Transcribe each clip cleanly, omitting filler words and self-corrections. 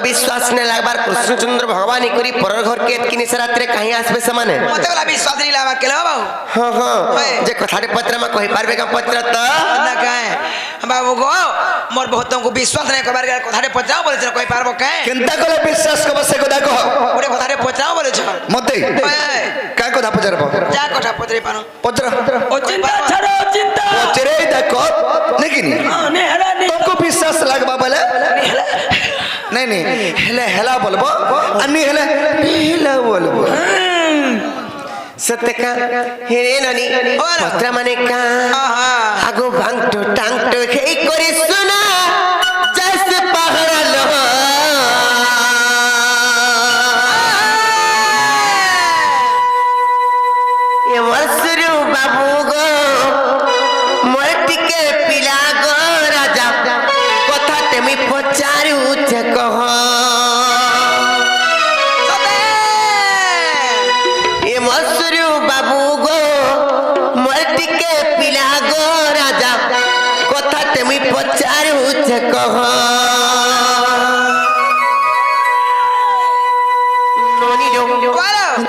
विश्वास ने लागबार कृष्णचंद्र भगवान करी परर घर के एतकी निशा रात्रे कहीं आसबे से माने मते वाला विश्वास नहीं लावा केले बाबू हां हां जे कथारे पत्र में कहि पारबे का पत्र त ना काहे बाबू गो मोर बहुत को विश्वास नहीं कबार कथारे पत्राओ बोले छ कहि पारबो काहे केनता कोले विश्वास को बसे को देखो ओरे कथारे पत्राओ बोले छ मते का कथा पचारबो जा कथा पत्रे पानो पत्र ओ चिंता छड़ो चिंता पचरे देखो लेकिन ने हला ने तुमको विश्वास लागबा बोले नहीं नहीं हेले हेला बोलबो अन्नी हेले हेला बोलबो सत्य का हेरे ननी पत्र माने का आगो भांग तो टांग तो हे करे सुना जैसे पहाड़ लो ये मसरू बाबू गो मोटी के पिला गो राजा कथा तेमी पचारू छे कह ये मसरू बाबू गो मोटी के पिला गो राजा कथा तेमी पचारू छे कह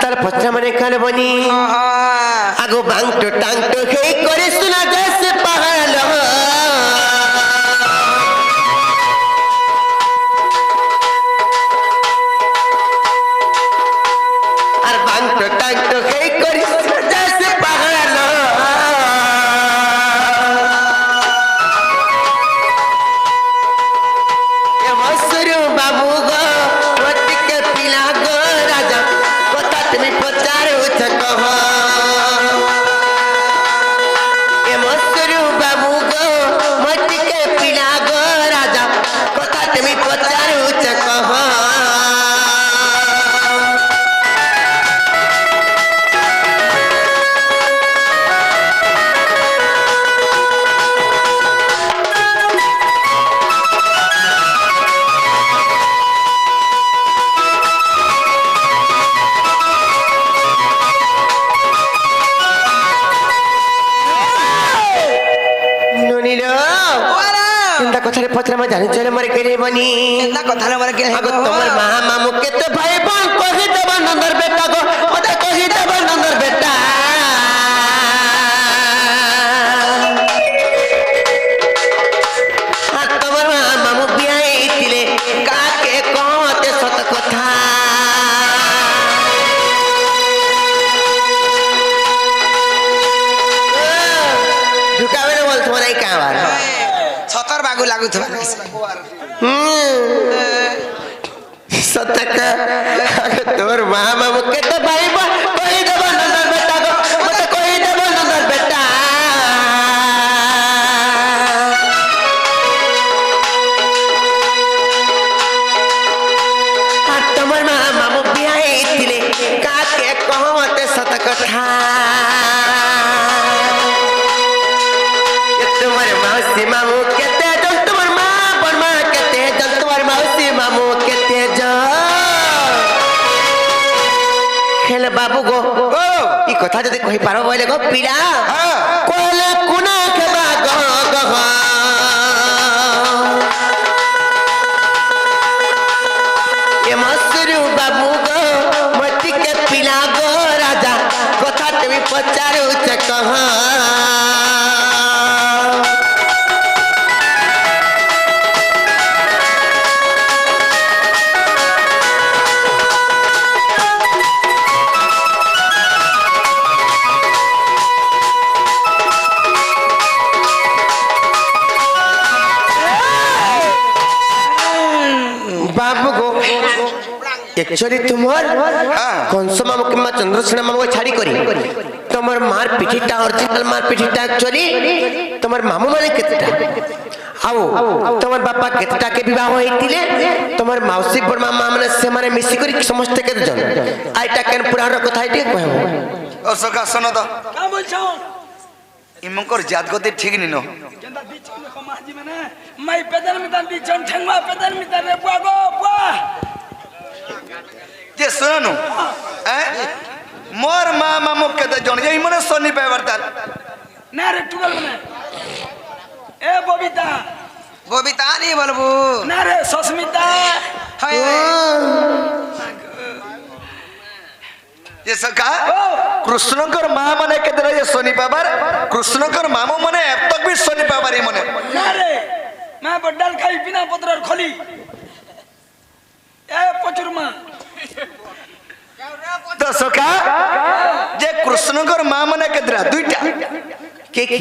तार पत्र माने कान बनी आगो भांग तो टांग तो हे करे सुना जैसे पहाड़ लो और भांग तो टांग तो हे करे सुना जैसे पहाड़ लो ये मसरू बाबू गो मोटी के पिला गो राजा कथा तुम्हें पचारू छे कह ये मसरू बाबू गो मोटी के पिला गो राजा कथा तुम्हें पचारू छे कह चिंता कथारे पत्र में जानि चले मरे केरे बनी चिंता कथा मरे के आगो तमर महा मामू केते भाई बन कहि देबा नंदर बेटा को ओते कहि देबा नंदर बेटा आ तमर महा मामू बियाई तिले काके कहते सत कथा ढुकावे न बोल तुम्हारा का बार सतर बागु लागु थबा सतक तोर मां मामू के तो भाई बन कोई देबो नंदर बेटा को मत कोई देबो नंदर बेटा आ तमर मां मामू बियाई तिले काके कहते सत कथा तुम्हारे मौसी मामू केते जल तुम्हार मां बनमा केते जल तुम्हार मौसी मामू केते जल खेल बाबू गो ई कथा जदी कहि पारो बोले गो पिला कोले कुना खेबा गह गह ये मसरू बाबू गो मटी के पिला गो राजा कथा तेमी पचारू छे कह बाबू गो एक्चुअली तुमर कंस मामू किंबा चंद्रसेन मामू छाड़ी करी तमर मार पिठीटा ओरिजिनल मार पिठीटा एक्चुअली तमर मामू माने केतेटा आओ तमर बापा केतेटा के विवाह होइतिले तमर मौसी पर मामा माने से माने मिसी करी समस्त केते जन आइटा केन पुराण कथा आइटे कहबो ओ सका सुनो तो का बोलछौ इमंकर जात गति ठीक निनो केंदा बीच में खमाजी माने माई पेदर मितान बीचन ठंगवा पेदर मितान रे बुआ गो बुआ जे सुनो मोर मां मामू के तो जन जे मने सोनी पे बर्ताल ना रे टुगल मने ए बबीता बबीता नहीं बोलबो ना रे सस्मिता হায় হায়। যে সখা কৃষ্ণকর মা মানে কেতরা যে শনি পাবার কৃষ্ণকর মামু মানে এতক বি শনি পাবার এই মনে না রে মা বড্ডাল খাই বিনা পত্রর খলি এ প্রচুর মা তো সখা যে কৃষ্ণকর মা মানে কেতরা দুইটা কে কি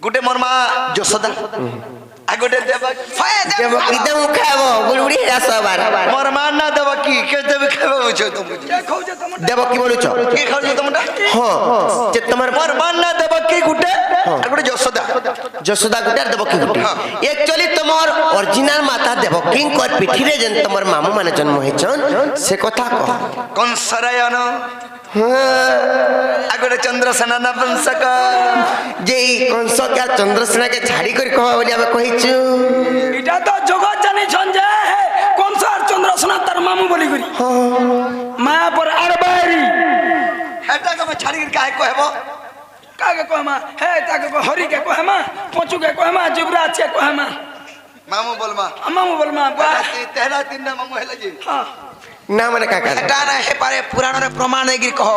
গোটে মোর মা যশোদা আর গোটে দেবকী হায় দেব। দেবকী তো খাব বুড়ি রাস বার মোর মা না দেবকী কে দেবে খাবে বুঝছো তুমি কে খাউছে তোমার দেবকী বলুছ কে খাওছো তোমরা হ্যাঁ যে তোমার মোর মা না দেবকী গোটে আর গোটে যশোদা যশোদা গুটে আর দেবকী গুটে হ্যাঁ। একচুয়ালি তোমার অরিজিনাল মাতা দেবকীঙ্কর পিঠিরে যেন তোমার মামু মানে জন্ম হয়েছন সে কথা কহ কংসরায়ন হ্যাঁ আর গোটে চন্দ্রসেনা নপুংসক যে এই কংসকে আর চন্দ্রসেনাকে ছাড়ি করে কহ বলি আমি কহিছু এটা তো জগৎ জানিছন যে কংস আর চন্দ্রসেনা তার মামু বলি করি মা পর আর বাইরি হেটা কবে ছাড়ি কাহে কহেব কাকে কহমা হে তাকে কহ হরি কে কহমা পচু কে কহমা যুবরাজ কে কহমা মামু বলমা মামু বলমা বা তেহরা তিন না মামু হেলা জি হ্যাঁ না মানে কাকা এটা না হে পারে পুরাণরে প্রমাণ এগির কহ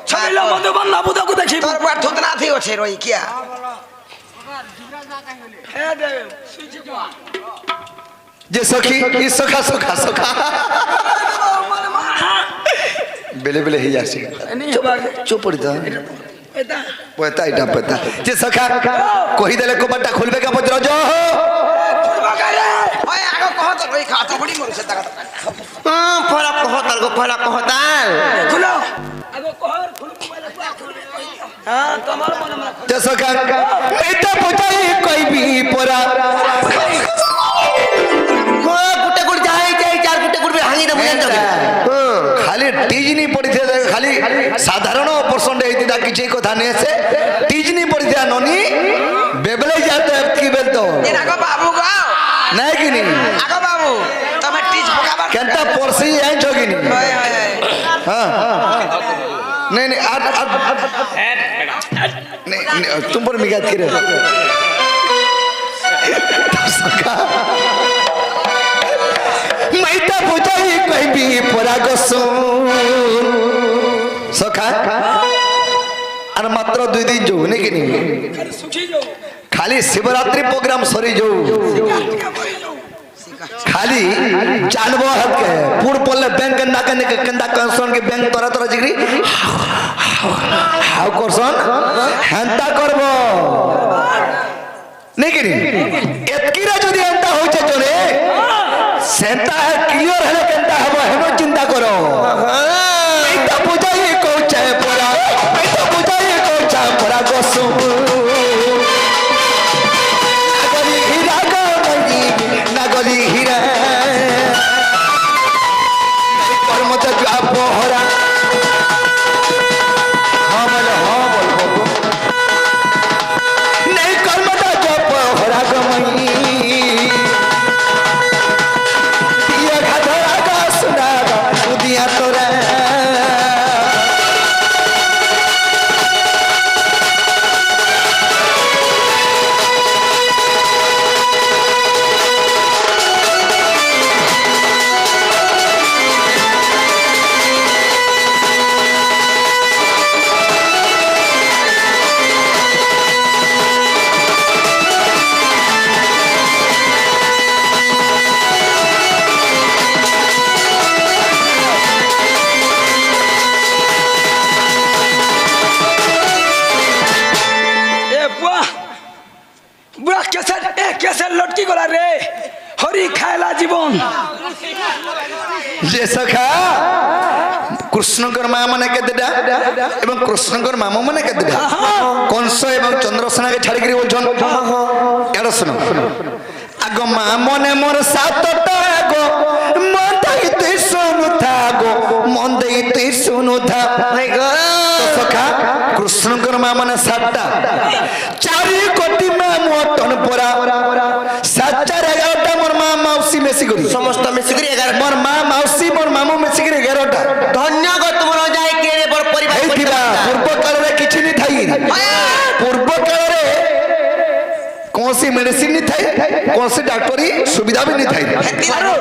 ছবিলা মধুবন নাবুদাকু দেখিব তোর পার থুত না থি আছে রই কিয়া হে দেব সুইছি কো যে সখী ই সখা সখা সখা বেলে বেলে হই যাচ্ছে এনি হবার চুপ পড়ি তো এটা পয়তা এটা পয়তা যে সখা কহি দেলে কবাটা খুলবে কা পত্র জ বাগারে হায় আগ কহ তো রই খা তো বড়ি মরছে টাকা ফলা কহতাল গো ফলা কহতাল খুলো আগো কহর খুলু মোবাইল খুলবে হ্যাঁ তোমার মনে মনে যে সখা এটা বুঝাই কইবি পরা গুটে গুট যাই যাই চার গুটে গুটবে হাঙ্গি না বুঝান যাবে খালি টিজনি পড়িছে খালি সাধারণ অপারেশন হইতিতা কিছু কথা নেই আছে টিজনি পড়িছে ননি বেবলে যাতে কি বলতো এ আগো বাবু গো নাই কি নি আগো বাবু তুমি টিচ পকাবার কেনটা পড়ছি আই জগিনি হায় হায় हां नहीं नहीं आज आज नहीं तुम पर मिगात करे मैं तो बुझाई कोई भी परा गसो सखा আর মাত্র 2 দিন যাও নাকি নি সুখী যাও খালি শিবরাত্রি প্রোগ্রাম সরি যাও खाली जानबो हक के पूर पल्ले बैंक कंदा कने कंदा कंसन के बैंक तोरा तोरा जिगरी हाउ करसन हेंता करबो नेकिनी एतकीरा जदी हेंता होचे चले सेंता क्लियर हले केंता हबो हेनो चिंता करो एटा बुझाई कोचे परा एटा बुझाई कोचा परा गसु नागली हीरा कर्मच पहरा हाँ बोलो हाँ बोल नहीं कर्मच पहरा गमई दिया घाधरा का सुना दिया तोरा বুড়া কেসে লটকি গলা রে হরি খায়লা জীবন যে সখা কৃষ্ণকর মা মানে কেতেটা এবং কৃষ্ণকর মামা মানে কেতেটা কংস এবং চন্দ্রসেনাকে ছাড়ি করে বলছেন এটা শুনো আগ মা মনে মোর সাতটা গো মন দেইতে শুনু থাগো মন দেইতে শুনু থা সখা কৃষ্ণকর মা মানে সাতটা 4 কোটি মা মটন পরা 7-11টা মোর মা মাউসি মেসি করি সমস্ত মিশিকরি 11 মোর মা মাউসি মোর মামু মেসি করে 11টা ধন্য গো তোমার যাই কেড়ে বড় পরিবার পূর্ব কাଳରେ କିଛି ନି ଥାଇ ପୂର୍ବ କାଳରେ କୌଣସି କୌଣସି ମେଡିସିନ ନି ଥାଏ କୌଣସି ଡାକ୍ତରୀ ସୁବିଧା ବି ନି ଥାଏ ଆରୁ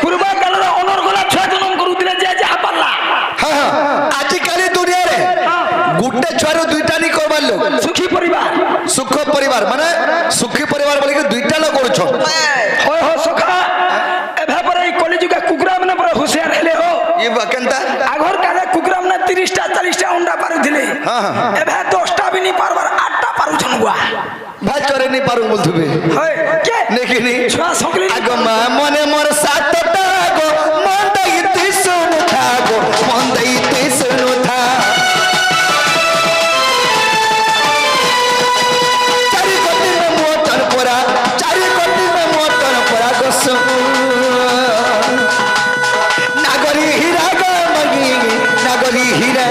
ପୂର୍ବ କାଳରେ ଅନର୍ଗଲା ଛୁଆ ଜନ୍ମ କରୁଥିଲେ ଯେ ଯାହା ପାରଲା ହଁ ହଁ ଆଜିକାଲି ଦୁନିଆରେ ଗୋଟେ ଛୁଆରୁ ଦୁଇଟା ନି କରବାର ଲୋକ ସୁଖୀ ପରିବାର ସୁଖ ପରିବାର ମାନେ ସୁଖୀ ପରିବାର ବୋଲିକି ଦୁଇଟା ଲୋକ କରୁଛ হয় হয় সখা এভাবে পরে এই কলিযুগে কুকুরা মানে পরে হুঁশিয়ার হেলে হো ये केनता আগর কালে কুকুরা মানে 30টা 40টা অন্ডা পারুଥିଲେ হ্যাঁ হ্যাঁ এভাবে 10টা বি নি পারবার 8টা পারুছন গুয়া ভাই চরে নি পারু বলতুবে হয় কে নেকিনি ছুয়া সকলে আগ মা মনে মোর সাতটা গো মন দাইতে শুনু থা গো মন দাইতে শুনু থা চারি কোটি মে মোটর পরা চারি কোটি মে মোটর পরা গোসু নাগরি হীরা গো মগি নাগরি হীরা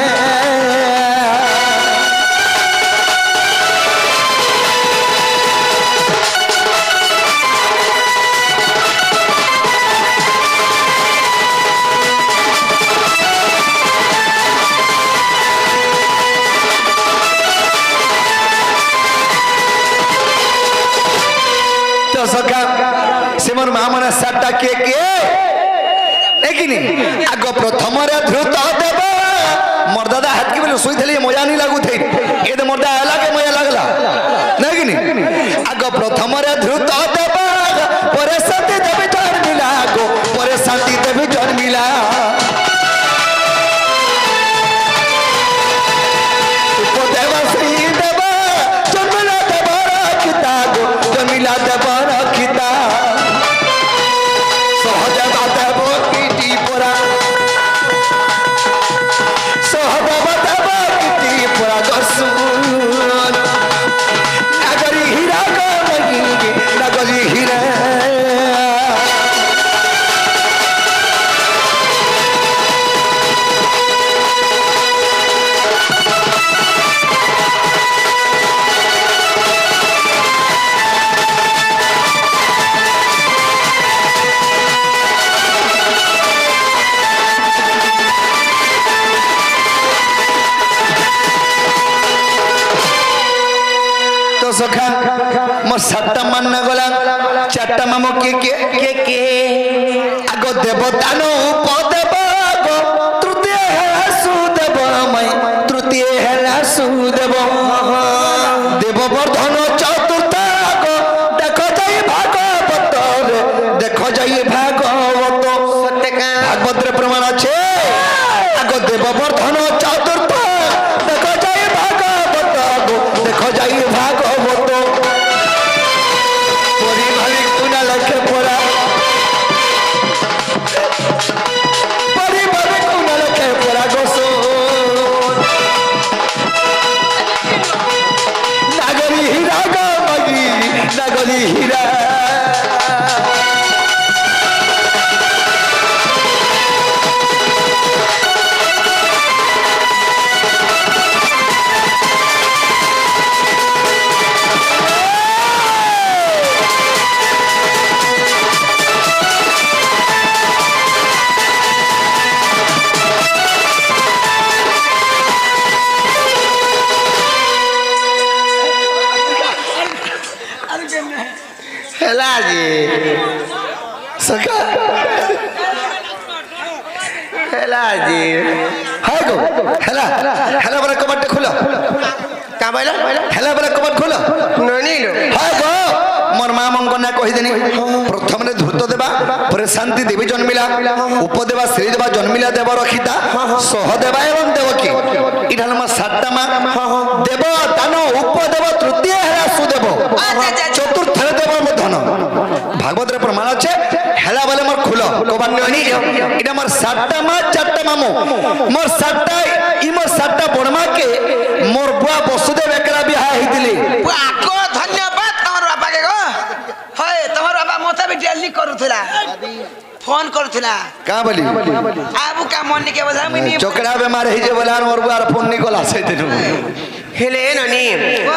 तो सका सेमन महामना सातटा के एकिनी आग प्रथम रे ध्रुत देव मोर दादा हाथ के बोले सोई थली मजा नहीं लागू थे ए तो मोर दादा अलग मजा लागला नहीं आग प्रथम रे ध्रुत देव परे शांति देवी जन मिला गो परे शांति देवी जन मिला उपदेव श्री देव जन्मिला देव रखिता गो जन्मिला देव रखिता सहदेव देव कीटी परा सहदेव देव कीटी परा गसुन नागरी हीरा गो लगी नागरी हीरा तो सखा मोर सातटा मान गला चारटा मामो के आगो देवतान उपदेव गो तृतीय है सुदेव मई तृतीय है सुदेव देव वर्धन चतुर्थ गो देखो जाई भागवत रे देखो जाई भागवत भागवत रे प्रमाण আছে आगो देव वर्धन चतुर्थ देखो जाई भागवत गो देखो जाई भागवत परी भावी कुना लखे पड़ा परी भावी कुना लखे पड़ा गोसो नागरी हीरा गो मगी नागरी हीरा ହେଲା ଯେ सका ହେଲା ଯେ हाय गो हेला हेला बरा कबाट खोला का बोला हेला बरा कबाट खोला ननी लो हाय गो मोर मां मंगना कहि देनी प्रथम रे धूर्त देबा परे शांति देवी जन्मिला उपदेवा श्री देवा जन्मिला देव रखिता सहदेवा एवं देवकी इठाल मा सातटा मा देव दानो उपदेव तृतीय हेला सुदेव चतुर्थ देव मधन भागवत रे प्रमाण আছে हेला वाले मोर खुलो कबाट ननी इटा मोर सातटा मा चारटा मामो मोर सातटा इ मोर सातटा बड़मा के मोर बुआ वसुदेव एकरा बिहा हितिली आको धन्यवाद तमर बापा के गो होय तमर बापा मोता भी डेली करूथला फोन करूथला का बोली आबू का मन के बजा मिनी चोकड़ा बेमार ही जे बोलान मोर बुआर फोन निकला से देनु হেলে ননি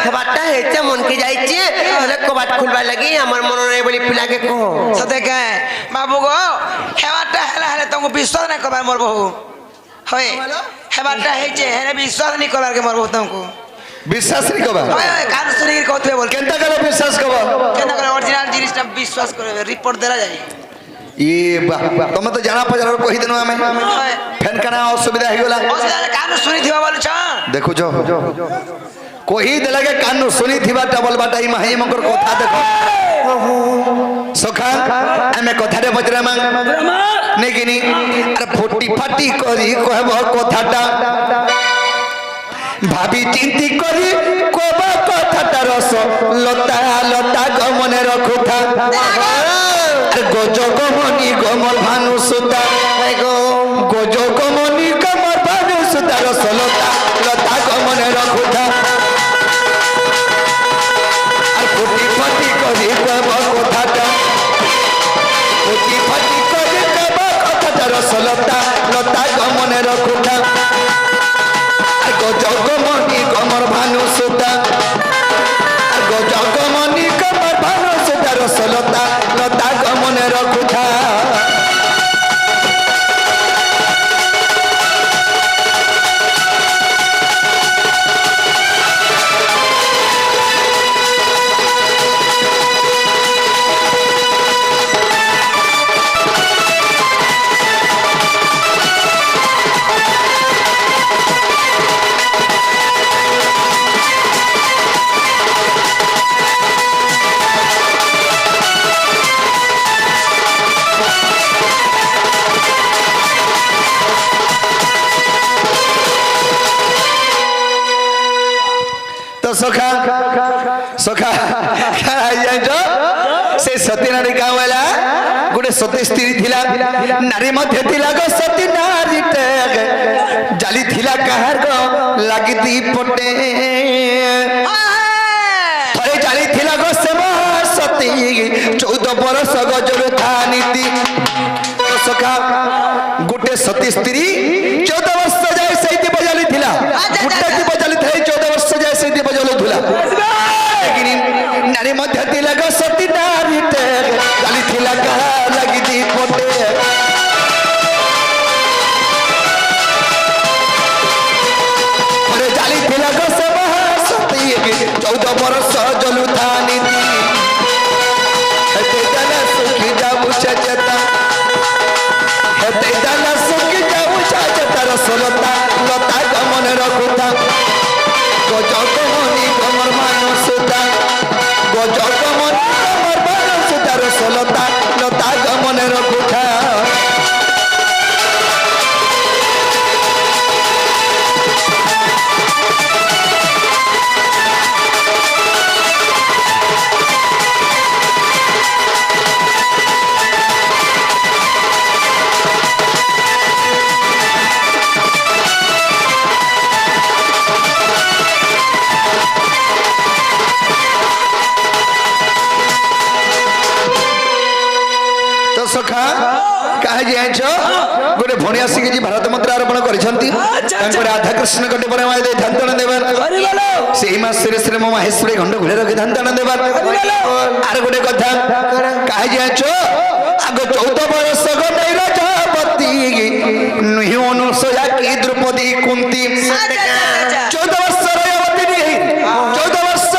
হেবাটা হেতে মন কে যাইছে হলে কবাট খুলবা লাগি আমার মন নাই বলি পিলাকে কহ সতে কে বাবু গো হেবাটা হেলা হেলে তুমি বিশ্বাস না করবা মোর বহু হয় হেবাটা হেছে হেলে বিশ্বাস নি করবার কে মোর বহু তোমাকে বিশ্বাস নি কবা কান শুনি কইতে বল কেনতা গেল বিশ্বাস কবা কেন করে অরিজিনাল জিনিসটা বিশ্বাস করে রিপোর্ট দেলা যায় ই বাহ তুমি তো জানা পজার কহি দেনু আমি ফেন কানা অসুবিধা হই গলা অসুবিধা কান শুনি থিবা বলছ দেখুছ কহি দেলাগে কান শুনি থিবাটা বলবাটা ই মাহি মঙ্কর কথা দেখো সখা আমি কথারে বজরামা নেকিনি আর ফটি ফাটি করি কহব কথাটা ভাবি চিন্তি করি কব কথাটা রস লতা লতা গমনে রখুথা আর গজ গমনি গমর ভানু সুতা গজ গমনি গমর ভানু সুতা রস লতা লতা গমনে রখুথা আর ফটি ফাটি করি কব কথাটা ফটি ফাটি করি কব কথাটা রস লতা লতা গমনে রখুথা জগমনি কমর ভানু সুতা জগমনি কমর ভানু সুতা রসলতা লতা গমনে রখুথা সখা সখা জানিছ সে সতী নারী কাঁ বলা গোটে সতী স্ত্রী থিলা নারী মধ্যে থিলা গো সতী নারীতে জালি থিলা কাহার গো লাগি দি পটে থরে জালি থিলা গো সে সতী 14 বরষ গজর থা নীতি সখা গোটে সতী স্ত্রী 14 বর্ষ যায় সেইটি বজালি থিলা গোটে কি বজালি থাই 14 বর্ষ যায় সেইটি বজালি থিলা নারী মধ্যে থিলা গো সতী নারীতে জালি থিলা কাহা লাগি দি পটে জালি থিলা গো সে সতী 14 বর্ষ জলু থা নীতি হেতে জানা সুখী যাবু সচেতা হেতে জানা সুখী যাবু সচেতা রসলতা লতা গমনে রখুতা গজগমনি গমর মানুষ সুতা গজগমনি গমর মানুষ সুতা রসলতা লতা গমনে রখুতা সখা কাহে যাইছ গোটে ভণী আসিকি ভারত মাত্রা আরোপণ করেছেন রাধা কৃষ্ণ গটে পরমায় দেই ধান্তনা দেবার সেই মাসে শ্রী মহেশ্বরী খণ্ড ঘুরে রকি ধান্তনা দেবার আর গোটে কথা কাহে যাইছ আগ 14 বরষ গনেই রাজাপতি নুহি অনুসয়া কি দ্রৌপদী কুন্তি 14 বর্ষ রাজাপতি নিহি 14 বর্ষ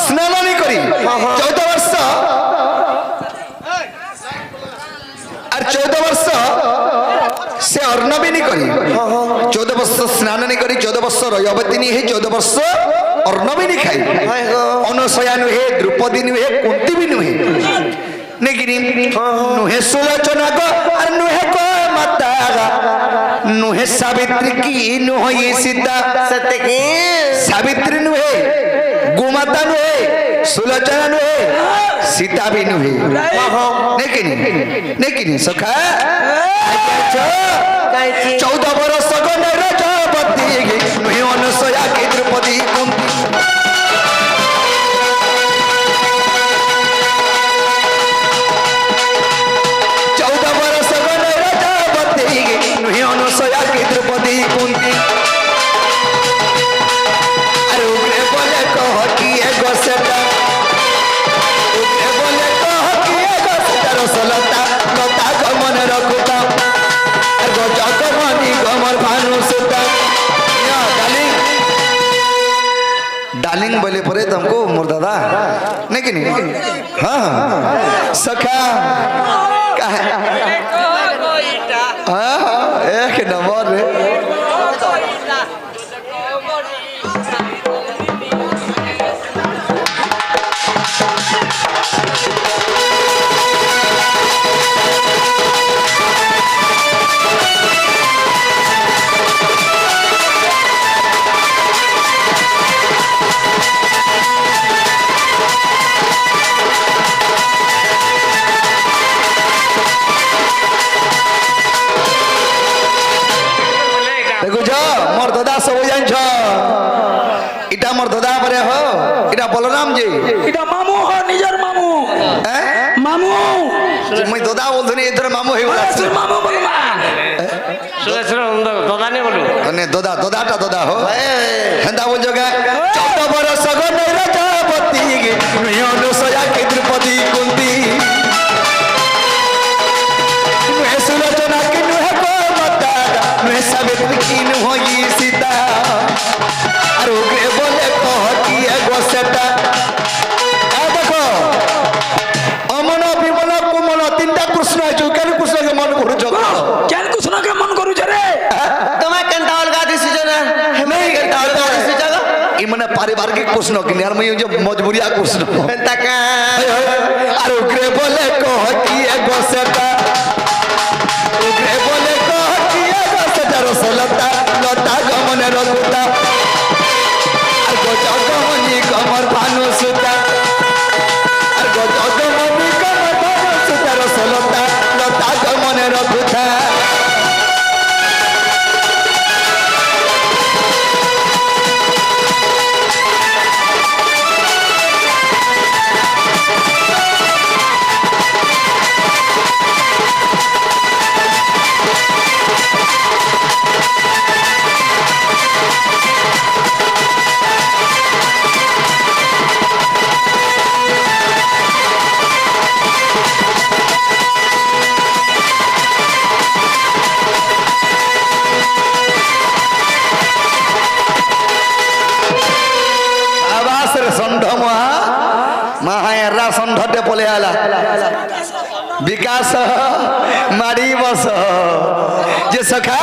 স্নাননি করি 14 বর্ষ আর 14 বর্ষ সে অর্ণবিনী করি 14 বর্ষ স্নাননি করি 14 বর্ষ রয়বতী হে 14 বর্ষ অর্ণবিনী খাই অনুসয়া নুহে দ্রৌপদী নুহে কুন্তি বি নুহে নেকিনি নুহে সুলোচনা গো আর নুহে গো মাতা নুহে সাবিত্রী কি নুহে সীতা সত্য কি সাবিত্রী নুহে গোমাতা নুহে সুলোচনা নুহে সীতা বি নুহে নেকিনি সখা 14 বরষ গনে রাজাপতি নুহে অনুসয়া কি দ্রৌপদী কুন্তি দ্রৌপদী কুন্তি আর উগ্রে বলে কহ কি গো সেটা উগ্রে বলে কহ কি গো সেটা রসলতা লতা গমনে রখুতা আর গজগমনি গমর ভানু সুতা কালি डार्लिंग बोले परे तुमको मोर दादा नहीं कि नहीं हाँ सखा हाँ एक नंबर रे बलराम जी इटा मामू हो निजर मामू मामू मैं दादा बोल दूनी इधर मामू ही बोला सुन मामू बोलमा सुनो सुनो दादा नहीं बोलू अने दादा दादा दादा हो हंदा बोल जोगा 14 बरस गो नैरा जापति नुयो सया के द्रौपदी कुंती नुहे सुलोचना के नुहे को मता नुहे सावित्री की नुहोई सीता अरे उग्रे बोले कह की एगो सेटा आ देखो अमन विमल कुमल तीनटा कृष्ण है जो केन कृष्ण के मन करू जगो केन कृष्ण के मन करू रे तुम्हें केनता अलगा दिसी जना हमें केनता अलगा दिसी जगा ई मने पारिवारिक कृष्ण कि यार मैं जो मजबूरिया कृष्ण केनता का अरे उग्रे बोले कह की एगो सेटा उग्रे बोले कह की एगो सेटा रसलता लता गमने रघुता अर गो जगमनी कमर भानु सुता अर गो जगमनी कमर भानु सुता रसलता लता गमने रघुता षंढटे पले आला विकास मारी बस जे सखा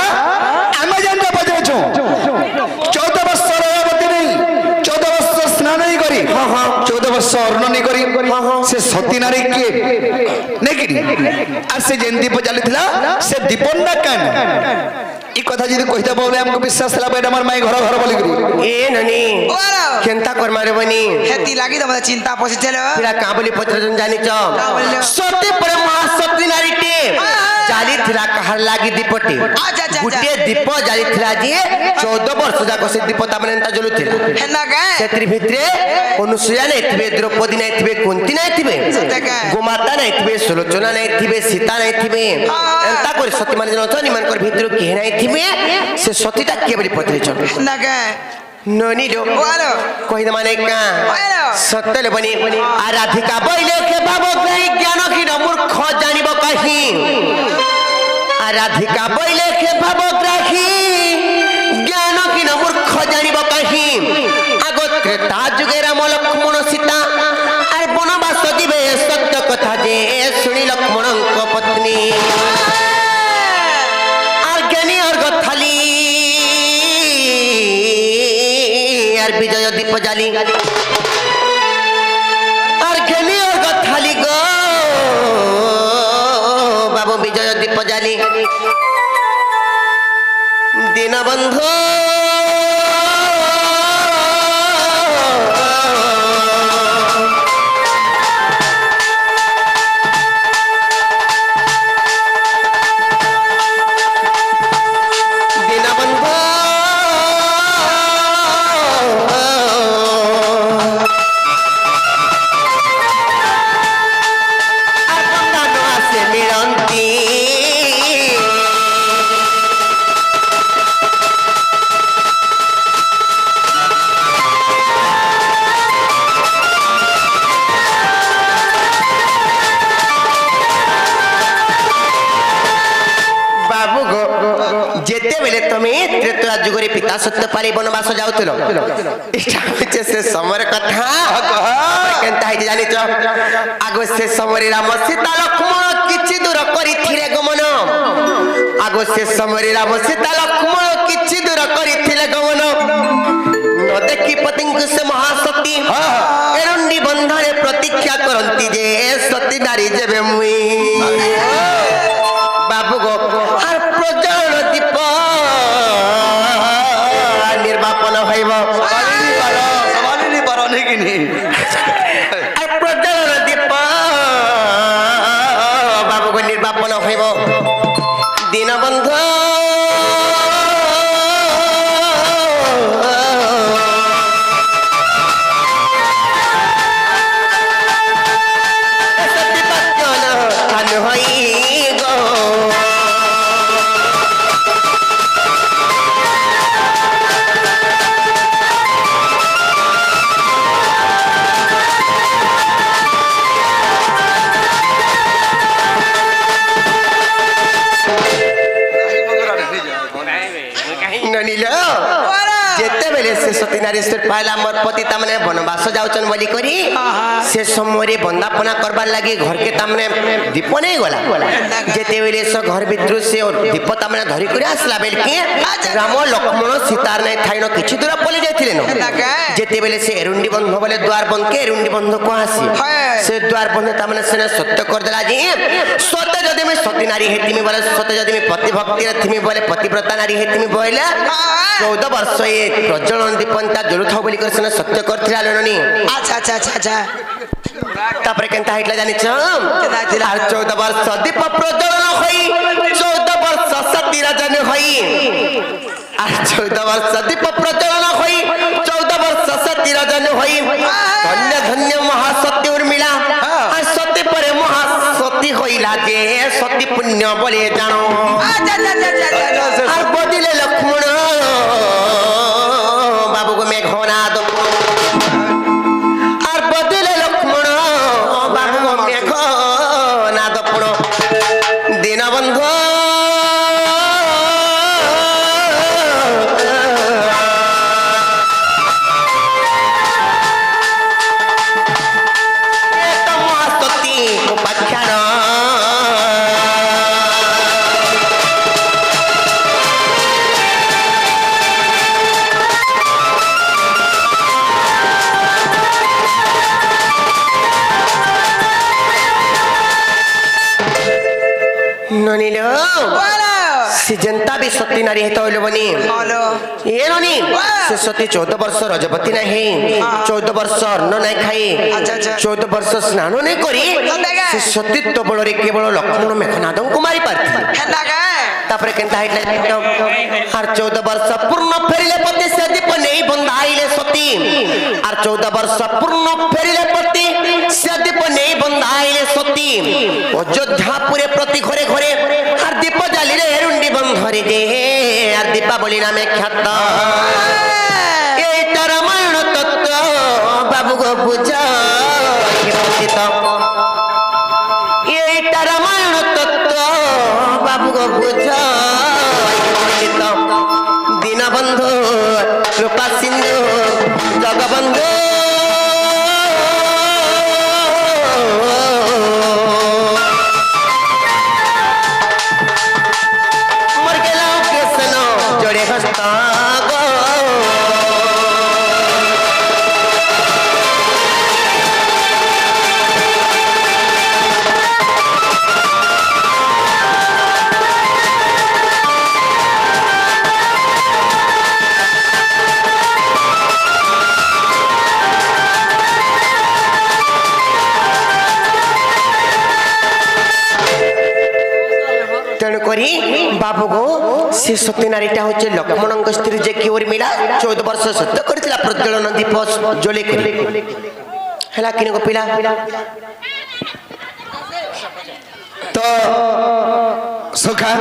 आम जान बजाऊ 14 वर्ष रयावती नहीं 14 वर्ष स्नान नहीं करी 14 वर्ष अर्ण नहीं करी से सती नारी किए नहीं कि आर से जेन दीप जाली थिला से दीपन्ना कान ई कथा जदी कहिता बोले हमको विश्वास ला बेटा हमर माई घर घर बोली करी ए ननी केनता कर मारे बनी हेती लागी त मलाई चिन्ता पसिथेलो फिरा का बोली पत्र जन जानि छ सती पर महासती नारी टे जाली थिला कहर लागी दीपटी गुटे दीप जाली थिला जी 14 वर्ष जाको से दीप तामने ता जलु थिला हेना का सेत्री भितरे अनुसुया नै थिबे द्रौपदी नै थिबे कुंती नै थिबे गोमाता नै थिबे सुलोचना नै थिबे सीता नै थिबे एंता कर सती माने जन छ निमान कर भितरे के नै थिबे से सतीटा के बोली पत्र छ हेना का ननी जो कोई न माने का सत्य ले बनी आराधिका बोले के बाबो कहि ज्ञान की न मूर्ख जानिबो कहि आराधिका बोले के बाबो कहि ज्ञान की न मूर्ख जानिबो कहि आगो त्रेता जुगे राम लक्ष्मण सीता आर वनवास दिबे सत्य कथा जे सुनी लक्ष्मण को पत्नी आर ज्ञानी और गथाली विजय दीप जाली और घेनी और गथाली गो बाबू विजय दीप जाली दीन बंधु যুগরে পিতা সত্যপালি বনবাস যাউছিল এটা হচ্ছে সে সময়ের কথা কেনতা হইছে জানিছ আগ সে সমୟରେ রাম সীতা লক্ষ্মণ কিছু দূর করিথিলে গমন আগ সে সমୟରେ রাম সীতা লক্ষ্মণ কিছু দূর করিথিলে গমন ন দেখি পতিଙ୍କୁ সে মহাশক্তি এরুন্ডি বন্ধনে প্রতীক্ষা করন্তি যে সতী নারী যেবে মুই বাবু গো আর প্রজ্বলন দীপ নির্বাপন হইব সবালিনী পার নেকিনি আর প্রজ্বলন দীপ বাবু গো নির্বাপন হইব দীনবন্ধু যেতেবেলে সে সতী নারীশ্বর পাইলা মোর পতি তামনে বনবাস যাউছন বলি করি সে সময়ে বন্দাপনা করবার লাগি ঘরকে তামনে দীপ নেই গলা যেতেবেলে সে ঘর ভিতর সে দীপ তামনে ধরি করে আসলা বেলকি রাম লক্ষ্মণ সীতার নাই থাইন কিছু দূর পলি যাইছিলেন যেতেবেলে সে এরুন্ডি বন্ধ বলে দ্বার বন্ধকে এরুন্ডি বন্ধ কহাসি সে দ্বার বন্ধ তামনে সে সত্য করে দেলা যে সত্য যদি আমি সতী নারী হেতিমি বলে সত্য যদি আমি পতি ভক্তির থিমি বলে পতিব্রতা নারী হেতিমি বলে 14 ବର୍ଷ ଏ ପ୍ରଜ୍ୱଳନ ଦୀପନ୍ତା ଜଳୁଥାଉ ବୋଲି କରି ସେନା ସତ୍ୟ କରିଥିଲା ଲଣନି আচ্ছা আচ্ছা আচ্ছা আচ্ছা ତାପରେ କେନ୍ତା ହେଇଥିଲା ଜାଣିଛ আর 14 ବର୍ଷ ଦୀପ ପ୍ରଜ୍ୱଳନ ହୋଇ 14 ବର୍ଷ ସତୀ ରାଜନ ହୋଇ আর 14 ବର୍ଷ ଦୀପ ପ୍ରଜ୍ୱଳନ ହୋଇ 14 ବର୍ଷ ସତୀ ରାଜନ ହୋଇ ଧନ୍ୟ ଧନ୍ୟ ମହାସତୀ ଉର୍ମିଳା আর সতী পরে মহাসতী হইলা যে সতী পুণ্য বলে জানো আচ্ছা আচ্ছা আচ্ছা আর বদিলে লক্ষ্মণ বাবু গো মেঘনাদ আর বদিলে লক্ষ্মণ বাবু গো মেঘনাদ পুণ দীনবন্ধু মহাসতী উপাখ্যান ননিল সে জনতা বি সতী নারী হেত হইল বনি বলো এ ননি সে সতী 14 ବର୍ଷ রজপতি না হে 14 ବର୍ଷ অন্ন নাই খাই আচ্ছা, আচ্ছা। 14 ବର୍ଷ স্নান নাই করি সে সতীত্ব বলরে কেবল লক্ষ্মণ মেঘনাদଙ୍କୁ মারি পারতি হেনা গে তারপরে কেনতা হইলা আর 14 ବର୍ଷ পূর্ণ ফেরিলে পতি সে দীপ নেই বন্ধাইলে সতী আর 14 ବର୍ଷ পূর্ণ ফেরিলে পতি সে দীপ নেই বন্ধাইলে সতী অযোধ্যাপুরে প্রতি ঘরে ঘরে আর দীপ জ্বালিলে এরুন্ডি বন্ধরে যে আর দীপাবলি নামে খ্যাত এইটা রামায়ণ তত্ত্ব বাবু গো বুঝ এইটা রামায়ণ তত্ত্ব বাবু গো বুঝ দীনবন্ধু কৃপা সিন্ধু জগবন্ধু মর গেল কৃষ্ণ জড়ে হস্ত গো তেণুকরি বাবু গো সে সতী নারীটা হচ্ছে লক্ষ্মণଙ୍କ স্ত্রী যে কি উর্মিলা 14 ବର୍ଷ সত্য করেছিল প্রজ্বলন দীপ জ্বলে করে হেলা কিনে গো পিলা তো সুখা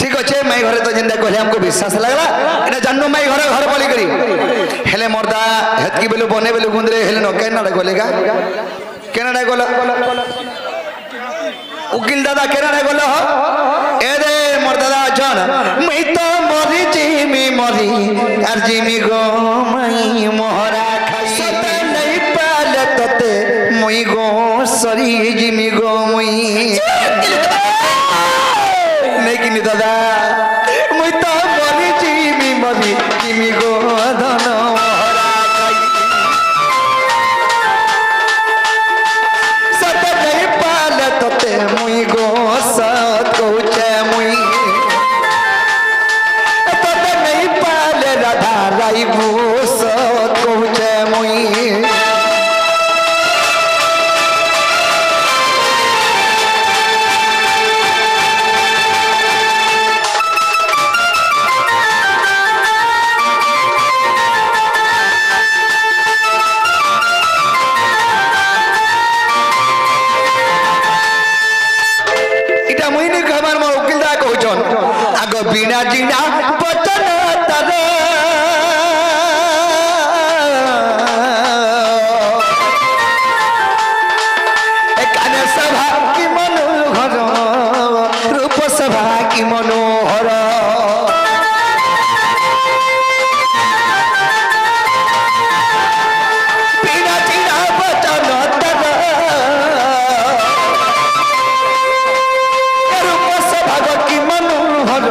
ঠিক আছে মাই ঘরে তো যেটা কহে আমাকে বিশ্বাস লাগলা এটা জানো মাই ঘরে ঘরে বলি করি হেলে মর্দা হেতকি বেলু বনে বেলু গুন্দরে হেলে ন কেনাডা গলেগা কেনাডা গল উকিল দাদা কেনাডা গল এ রে মোর দাদা জন মই তো মরিছি জিমি মরি আর জিমি গো মাই মহরা খাই সতা নাই পালে ততে মই গো সরি জিমি গো মই নেই কিনি দাদা মই তো মরি জিমি গো ধন মহরা খাই সতা নাই পালে ততে মই গো সত কৌছে মই ততে নাই পালে রাধা রাইবু সত কৌছে মই এটা মুই নি খাবার মা উকিল দা কইছন আগ বিনা জিনা বচন তারে একানে সভা কি মনোহর রূপ সভা কি মনোহর বিনা জিনা বচন তারে রূপসভা কি মনোহর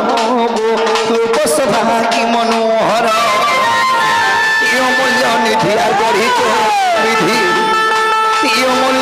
রূপসভা কি মনোহর ইয় মূল্য নিধি আর গড়িছ নিধি ইয় মূল্য